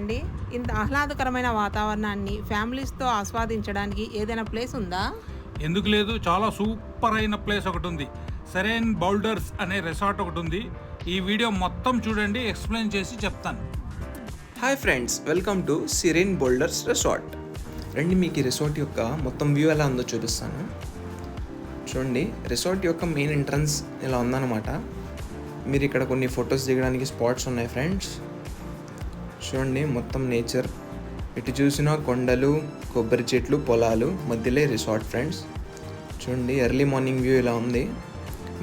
చెప్పండి. ఇంత ఆహ్లాదకరమైన వాతావరణాన్ని ఫ్యామిలీస్‌తో ఆస్వాదించడానికి ఏదైనా ప్లేస్ ఉందా? ఎందుకు లేదు, చాలా సూపర్ అయిన ప్లేస్ ఒకటుంది. సెరెన్ బౌల్డర్స్ అనే రిసార్ట్ ఒకటుంది. ఈ వీడియో మొత్తం చూడండి, ఎక్స్‌ప్లెయిన్ చేసి చెప్తాను. Hi friends, welcome to Siren Boulders resort. రండి, మీకు ఈ రిసార్ట్ యొక్క మొత్తం వ్యూ ఎలా ఉందో చూపిస్తాను. చూడండి, రిసార్ట్ యొక్క మెయిన్ ఎంట్రన్స్ ఇలా ఉందన్నమాట. మీరు ఇక్కడ కొన్ని ఫొటోస్ దిగడానికి స్పాట్స్ ఉన్నాయి ఫ్రెండ్స్. చూడండి, మొత్తం నేచర్, ఎటు చూసినా కొండలు, కొబ్బరి చెట్లు, పొలాలు మధ్యలో రిసార్ట్ ఫ్రెండ్స్. చూడండి, ఎర్లీ మార్నింగ్ వ్యూ ఇలా ఉంది.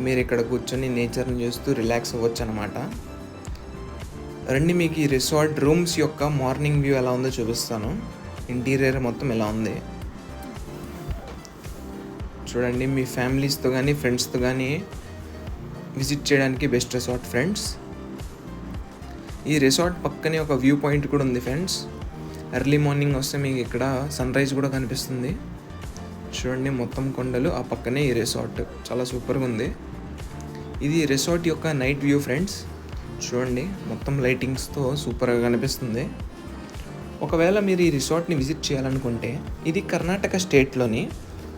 మీరు ఇక్కడ కూర్చొని నేచర్ని చూస్తూ రిలాక్స్ అవ్వచ్చు అనమాట. రండి, మీకు ఈ రిసార్ట్ రూమ్స్ యొక్క మార్నింగ్ వ్యూ ఎలా ఉందో చూపిస్తాను. ఇంటీరియర్ మొత్తం ఎలా ఉంది చూడండి. మీ ఫ్యామిలీస్తో కానీ ఫ్రెండ్స్తో కానీ విజిట్ చేయడానికి బెస్ట్ రిసార్ట్ ఫ్రెండ్స్. ఈ రిసార్ట్ పక్కనే ఒక వ్యూ పాయింట్ కూడా ఉంది ఫ్రెండ్స్. ఎర్లీ మార్నింగ్ వస్తే మీకు ఇక్కడ సన్ రైజ్ కూడా కనిపిస్తుంది. చూడండి, మొత్తం కొండలు, ఆ పక్కనే ఈ రిసార్ట్ చాలా సూపర్గా ఉంది. ఇది రిసార్ట్ యొక్క నైట్ వ్యూ ఫ్రెండ్స్. చూడండి, మొత్తం లైటింగ్స్తో సూపర్గా కనిపిస్తుంది. ఒకవేళ మీరు ఈ రిసార్ట్ని విజిట్ చేయాలనుకుంటే, ఇది కర్ణాటక స్టేట్లోని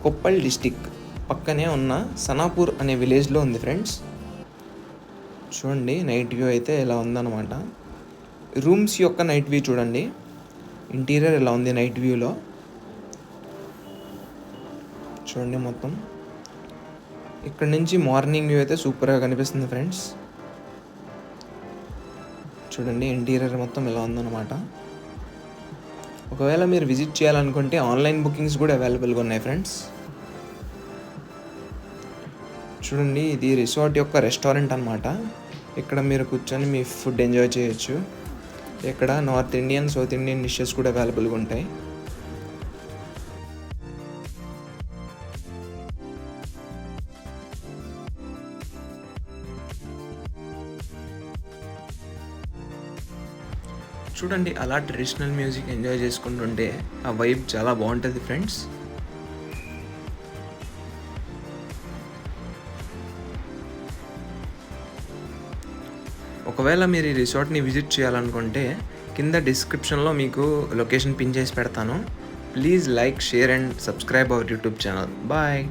కొప్పల్ డిస్టిక్ పక్కనే ఉన్న సనాపూర్ అనే విలేజ్లో ఉంది ఫ్రెండ్స్. చూడండి, నైట్ వ్యూ అయితే ఇలా ఉందన్నమాట. రూమ్స్ యొక్క నైట్ వ్యూ చూడండి, ఇంటీరియర్ ఎలా ఉంది నైట్ వ్యూలో. చూడండి, మొత్తం ఇక్కడ నుంచి మార్నింగ్ వ్యూ అయితే సూపర్గా కనిపిస్తుంది ఫ్రెండ్స్. చూడండి, ఇంటీరియర్ మొత్తం ఎలా ఉందన్నమాట. ఒకవేళ మీరు విజిట్ చేయాలనుకుంటే ఆన్లైన్ బుకింగ్స్ కూడా అవైలబుల్గా ఉన్నాయి ఫ్రెండ్స్. చూడండి, ఇది రిసార్ట్ యొక్క రెస్టారెంట్ అనమాట. ఇక్కడ మీరు కూర్చొని మీ ఫుడ్ ఎంజాయ్ చేయొచ్చు. ఇక్కడ north Indian, south Indian dishes కూడా అవైలబుల్గా ఉంటాయి. చూడండి, అలా ట్రెడిషనల్ మ్యూజిక్ ఎంజాయ్ చేసుకుంటుంటే ఆ వైబ్ చాలా బాగుంటుంది ఫ్రెండ్స్. ఒకవేళ మీరు ఈ రిసార్ట్ని విజిట్ చేయాలనుకుంటే కింద డిస్క్రిప్షన్లో మీకు లొకేషన్ పిన్ చేసి పెడతాను. Please like, share and subscribe our YouTube channel. Bye.